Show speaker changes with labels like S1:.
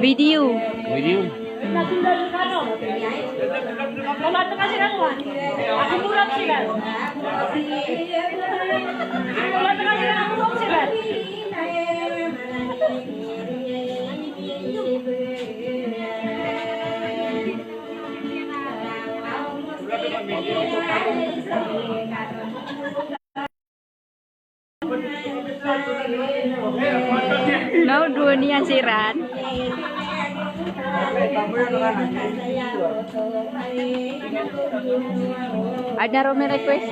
S1: Video.
S2: Video.
S3: Pembantu kasih kan, Wan? Aku murah sih kan? Pembantu kasih kan, aku murah sih kan?
S1: No dunia siran. Ada Romi request.